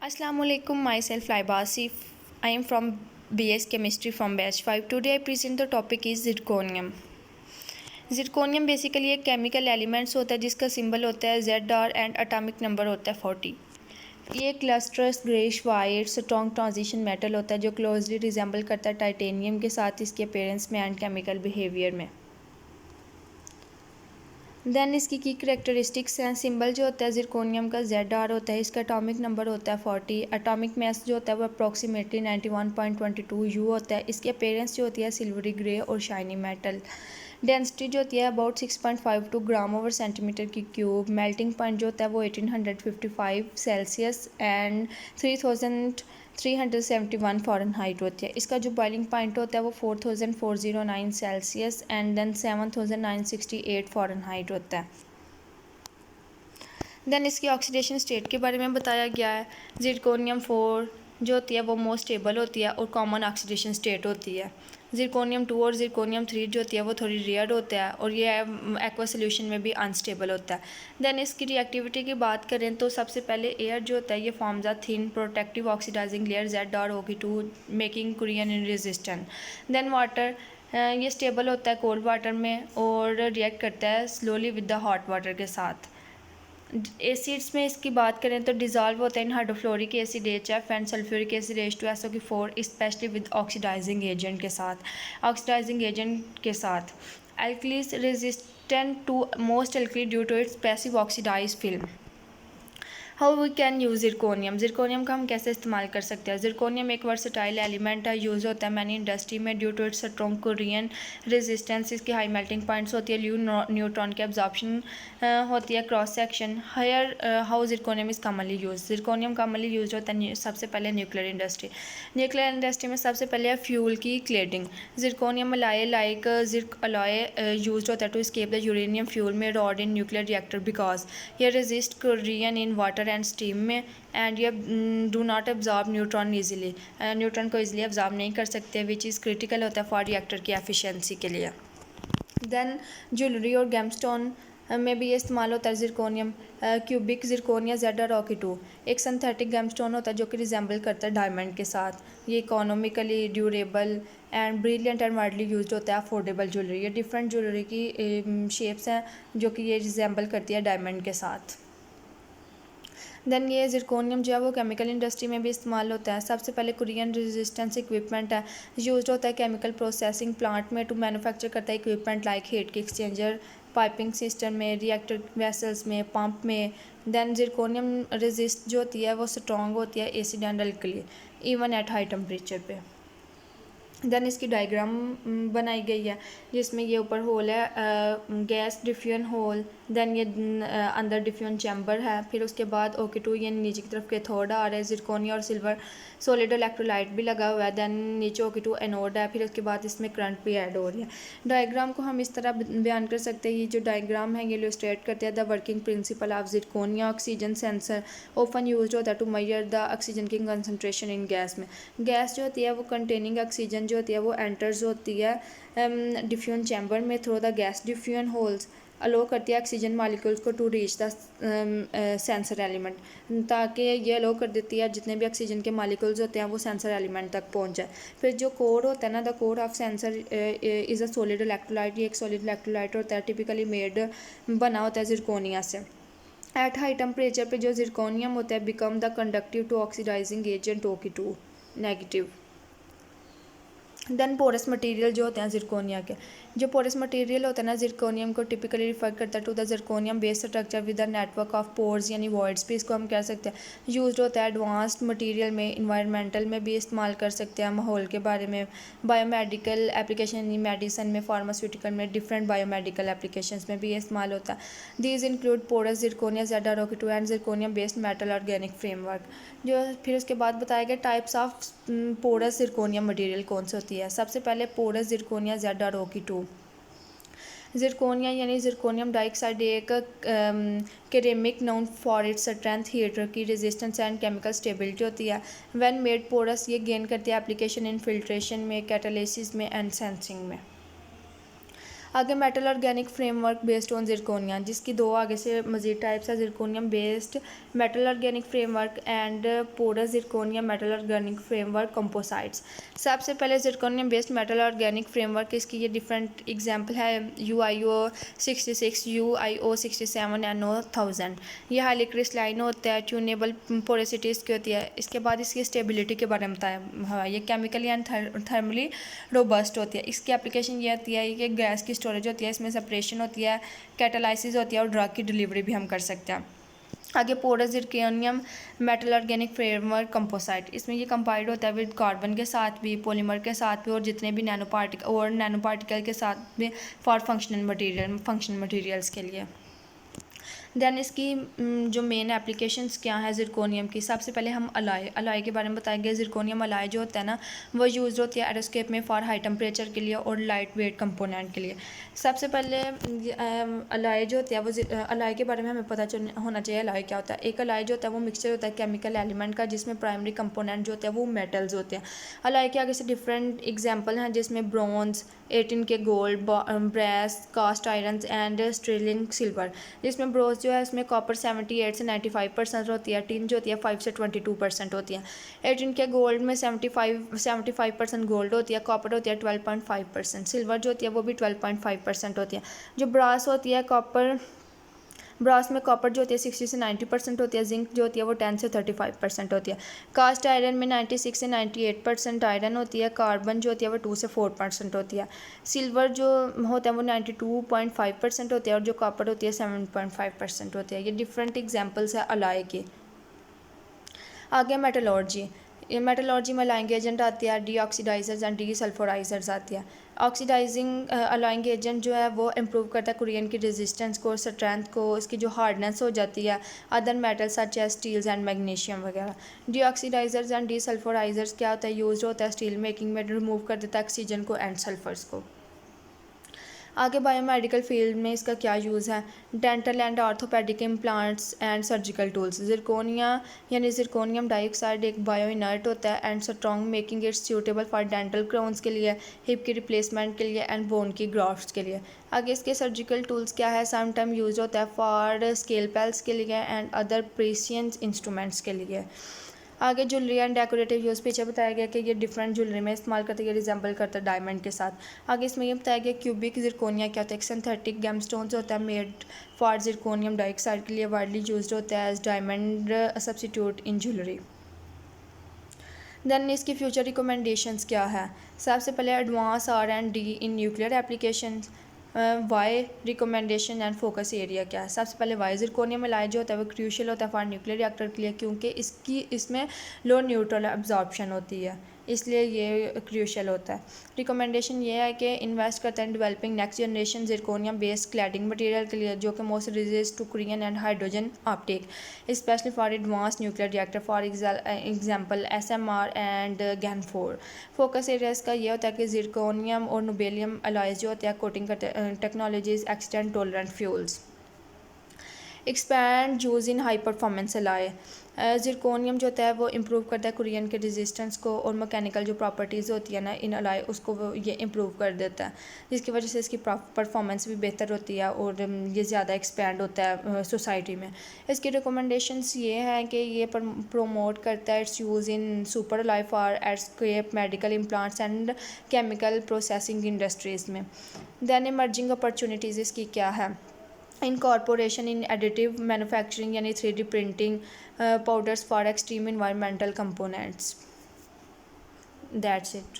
Assalamualaikum, myself Laiba Asif. I am from BS Chemistry from Batch 5. Today I present the topic is zirconium. Zirconium basically एक chemical elements होता है जिसका symbol होता है ZR and atomic number होता है 40। ये एक lustrous greyish white strong transition metal होता है जो क्लोजली रिजेंबल करता है टाइटेनियम के साथ इसके अपीयरेंस में एंड केमिकल बिहेवियर में। देन इसकी की करेक्टरिस्टिक्स हैं। सिंबल जो होता है ज़िरकोनियम का ZR होता है। इसका एटॉमिक नंबर होता है 40। एटॉमिक मास जो होता है वो अप्रॉक्सीमेटली 91.22 U होता है। इसकी अपीयरेंस जो होती है सिल्वरी ग्रे और शाइनी मेटल। डेंसिटी जो होती है अबाउट 6.52 ग्राम ओवर सेंटीमीटर की क्यूब। मेल्टिंग पॉइंट जो होता है वो 1855 सेल्सियस एंड 3371 फ़ारेनहाइट होती है। इसका जो बॉइलिंग पॉइंट होता है वो 4409 सेल्सियस एंड देन 7968 फ़ारेनहाइट होता है। देन इसकी ऑक्सीडेशन स्टेट के बारे में बताया गया है। ज़िरकोनियम 4 जो होती है वो मोस्ट स्टेबल होती है और कॉमन ऑक्सीडेशन स्टेट होती है। ज़िरकोनियम 2 और ज़िरकोनियम 3 जो होती है वो थोड़ी रेयर होता है और ये एक्वा सोल्यूशन में भी अनस्टेबल होता है। देन इसकी रिएक्टिविटी की बात करें तो सबसे पहले एयर जो होता है ये forms a thin protective oxidising layer ZrOH2 making corrosion resistant. Then water ये स्टेबल होता है कोल्ड वाटर में और रिएक्ट करता है slowly with the hot water के साथ। एसिड्स में इसकी बात करें तो डिज़ोल्व होता है in hydrofluoric acid HF and sulphuric acid H2SO4 especially with oxidising agent के साथ alkalis resistant to most alkali due to its passive oxidise film. How we can use zirconium का हम कैसे इस्तेमाल कर सकते हैं। ज़िरकोनियम एक वर्सटाइल एलिमेंट है, यूज़ होता है मैनी इंडस्ट्री में due to its strong corrosion resistance. इसकी हाई मेल्टिंग पॉइंट्स होती है, ल्यू न्यूट्रॉन की एब्जॉर्प्शन होती है, cross section. Here how zirconium is commonly use. Zirconium commonly use होता है सबसे पहले न्यूक्लियर इंडस्ट्री में सबसे पहले है फ्यूल की cladding. Zirconium alloy like zirc alloy use होता है to escape the uranium fuel में rod in nuclear reactor because ये resist corrosion in water and steam में एंड ये do not absorb neutron easily. Neutron को easily absorb नहीं कर सकते विच इज़ क्रिटिकल होता है फॉर रिएक्टर की एफिशिएंसी के लिए। देन ज्वेलरी और गेमस्टोन में भी ये इस्तेमाल होता है ज़िरकोनियम। क्यूबिक ज़िरकोनिया ZrOH2 एक सिंथेटिक गेमस्टोन होता है जो कि रिजेंबल करता है डायमंड के साथ। ये economically durable and brilliant and widely used होता है अफोर्डेबल ज्वेलरी। ये डिफरेंट ज्वेलरी की शेप्स हैं जो कि ये रिजेंबल करती है डायमंड के साथ। देन ये ज़िरकोनियम जो है वो केमिकल इंडस्ट्री में भी इस्तेमाल होता है। सबसे पहले कोरियन रेजिस्टेंस इक्विपमेंट है, यूज होता है केमिकल प्रोसेसिंग प्लांट में टू मैन्युफैक्चर करता है इक्विपमेंट लाइक हीट की एक्सचेंजर, पाइपिंग सिस्टम में, रिएक्टर वेसल्स में, पंप में। देन ज़िरकोनियम रेजिस्ट जो होती है वो स्ट्रॉन्ग होती है acid and alkali even at high temperature पे। देन इसकी डायग्राम बनाई गई है जिसमें ये ऊपर होल है गैस डिफ्यूजन होल। देन ये अंदर डिफ्यूजन चैम्बर है। फिर उसके बाद OH2 ये नीचे की तरफ कैथोड आ रहा है। ज़िरकोनिया और सिल्वर सॉलिड इलेक्ट्रोलाइट भी लगा हुआ है। देन नीचे OH2 एनोड है। फिर उसके बाद इसमें करंट भी ऐड हो रही है। डायग्राम को हम इस तरह बयान कर सकते हैं। ये जो डायग्राम है ये इलस्ट्रेट करते हैं the working principle of zirconia. Oxygen sensor open use होता है टू मेजर द ऑक्सीजन की कंसनट्रेशन इन गैस में। गैस जो होती है वो कंटेनिंग ऑक्सीजन जो होती है वो एंटर्स होती है डिफ्यूजन चैम्बर में through the gas diffusion holes allow करती है ऑक्सीजन मॉलिक्यूल्स को to reach the sensor element, ताकि ये अलो कर देती है जितने भी ऑक्सीजन के मॉलिक्यूल्स होते हैं वो सेंसर एलिमेंट तक पहुंच जाए। फिर जो कोर होता है ना, the core of sensor is a solid electrolyte. ये एक सॉलिड इलेक्ट्रोलाइट होता है, टिपिकली मेड बना होता है ज़िरकोनिया से। एट हाई टेम्परेचर पे जो ज़िरकोनियम होता है become the conductive to oxidising agent OH2 negative. Then porous material जो होते हैं ज़िरकोनिया के, जो पोरस मटेरियल होता है ना ज़िरकोनियम को टिपिकली रिफर करता है to the zirconium base structure with the network of pores यानी वॉइड्स भी इसको हम कह सकते हैं। यूज्ड होता है एडवांस्ड मटेरियल में, इन्वायरमेंटल में भी इस्तेमाल कर सकते हैं, माहौल के बारे में, बायोमेडिकल एप्लीकेशन यानी मेडिसन में, फार्मास्यूटिकल में, डिफरेंट बायोमेडिकल एप्लीकेशंस में भी ये इस्तेमाल होता है। These include porous zirconia ZrOH2 and zirconium based metal organic framework. जो फिर उसके बाद बताया गया types of porous zirconium material कौन सी होती है। सबसे पहले पोरस ज़िरकोनिया ZrOH2। ज़िरकोनिया यानी ज़िरकोनियम डाइऑक्साइड एक ceramic known for its strength, heat की रेजिस्टेंस एंड केमिकल स्टेबिलिटी होती है। व्हेन मेड पोरस ये गेन करती है एप्लीकेशन इन फिल्ट्रेशन में, कैटालिसिस में एंड सेंसिंग में। आगे metal organic framework based on zirconia, जिसकी दो आगे से मजीद टाइप्स है, zirconium based metal organic framework and porous zirconium metal organic framework composites. सबसे पहले zirconium based metal organic framework, इसकी ये डिफरेंट एग्जांपल है UiO 66, UiO 67, NO 1000। ये हाईली क्रिस्टलाइन होता है, ट्यूनेबल पोरेसिटी इसकी होती है। इसके बाद इसकी स्टेबिलिटी के बारे में बताया, हाँ ये केमिकली एंड थर्मली रोबस्ट होती है। इसकी एप्लीकेशन ये होती है कि गैस की स्टोरेज होती है, इसमें सेपरेशन होती है, कैटालाइसिस होती है और ड्रग की डिलीवरी भी हम कर सकते हैं। आगे porous zirconium metal organic framework composite, इसमें ये कंपाउंड होता है विद कार्बन के साथ भी, पॉलीमर के साथ भी और जितने भी नैनो पार्टिकल के साथ भी फॉर फंक्शनल मटेरियल्स के लिए। दैन इसकी जो मेन एप्लीकेशंस क्या है जिरकोनियम की, सबसे पहले हम अलाय के बारे में बताएंगे। जिरकोनियम अलाय जो होता है ना, वो यूज़ होती है एरोस्केप में फॉर हाई टेम्परेचर के लिए और लाइट वेट कंपोनेंट के लिए। सबसे पहले अलाय जो होती है वो अलाय के बारे में हमें पता होना चाहिए अलाय क्या होता है। एक अलाय जो होता है वो मिक्सचर होता है केमिकल एलिमेंट का, जिसमें प्राइमरी कंपोनेंट जो होते हैं वो मेटल्स होते हैं। अलाय के आगे से डिफरेंट एग्जाम्पल हैं, जिसमें bronze, 18 K gold, brass, cast iron and sterling silver. जिसमें ब्रोंज जो है इसमें कॉपर 78 से 95% होती है, टिन जो होती है 5 से 22% होती है। 18 के गोल्ड में 75% गोल्ड होती है, कॉपर होती है 12.5%, सिल्वर जो होती है वो भी 12.5% होती है। जो ब्रास होती है ब्रास में कॉपर जो होती है 60 से 90% होती है, जिंक जो होती है वो 10 से 35% होती है। कास्ट आयरन में 96 से 98% आयरन होती है, कार्बन जो होती है वो 2 से 4% होती है। सिल्वर जो होता है वो 92.5% होती है और जो कॉपर होती है 7.5% होती है। ये डिफरेंट एग्जाम्पल्स है अलाय के। आगे मेटलर्जी, ये मेटलर्जी में अलाइंग एजेंट आती है, डीऑक्सीडाइजर्स एंड डीसल्फोराइजर्स आती है। ऑक्सीडाइजिंग अलाइंग एजेंट जो है वो इम्प्रूव करता है कुरियन की रेजिस्टेंस को, स्ट्रेंथ को, इसकी जो हार्डनेस हो जाती है other metals such as steels and magnesium वगैरह। डीऑक्सीडाइजर्स एंड डीसल्फोराइजर्स क्या होता है, यूज होता है स्टील मेकिंग में, रिमूव कर देता है ऑक्सीजन को एंड सल्फर्स को। आगे बायोमेडिकल फील्ड में इसका क्या यूज़ है, dental and orthopaedic implants and surgical tools. Zirconia यानी जिरकोनियम डाइऑक्साइड एक बायो इनर्ट होता है and strong, making it suitable for dental crowns के लिए, हिप की रिप्लेसमेंट के लिए एंड बोन की ग्राफ्ट्स के लिए। आगे इसके सर्जिकल टूल्स क्या है, सम टाइम यूज होता है फॉर स्केलपेल्स के लिए एंड अदर प्रीसियस इंस्ट्रूमेंट्स के लिए। आगे ज्वेलरी एंड डेकोरेटिव यूज़ पीछे बताया गया कि ये डिफरेंट ज्वेलरी में इस्तेमाल करते हैं, ये रिजेंबल करता है डायमंड के साथ। आगे इसमें ये बताया गया क्यूबिक जिरकोनिया क्या होता है, एक सिंथेटिक गेमस्टोन्स होता है मेड फॉर जिरकोनियम डाइऑक्साइड के लिए, वाइडली यूज्ड होता है as diamond substitute in jewellery. Then इसकी फ्यूचर रिकमेंडेशंस क्या है, सबसे पहले advance R&D in nuclear application. Why recommendation and focus area क्या है, सबसे पहले वाई जिरकोनियम अलाय जो होता है वो क्रूशियल होता है फॉर न्यूक्लियर रिएक्टर के लिए, क्योंकि इसमें लो न्यूट्रल अब्जॉर्प्शन होती है, इसलिए ये क्रूशियल होता है। रिकमेंडेशन ये है कि इन्वेस्ट करते हैं developing next generation zirconium based cladding material के लिए, जो कि most resist to corrosion and hydrogen uptake, especially for advance nuclear reactor for example SMR and GAN 4। Focus areas का ये होता है कि जिरकोनियम और नोबेलियम अलाइज जो होते हैं कोटिंग करते technologies, extend tolerant fuels. Expand use in high performance ally, zirconium जो होता है वो इम्प्रूव करता है कुरियन के रेजिस्टेंस को और मैकेनिकल जो प्रॉपर्टीज़ होती है ना इन अलाय उसको वो ये इम्प्रूव कर देता है, जिसकी वजह से इसकी परफॉर्मेंस भी बेहतर होती है और ये ज़्यादा एक्सपैंड होता है सोसाइटी में। इसकी रिकमेंडेशंस ये हैं कि ये प्रोमोट करता है it's use in super ally for escape medical implants and chemical processing industries में। दैन इमर्जिंग अपॉर्चुनिटीज़ इसकी क्या है, इनकॉर्पोरेशन इन एडिटिव मैन्युफैक्चरिंग यानी 3D printing, powders for extreme environmental components. That's it.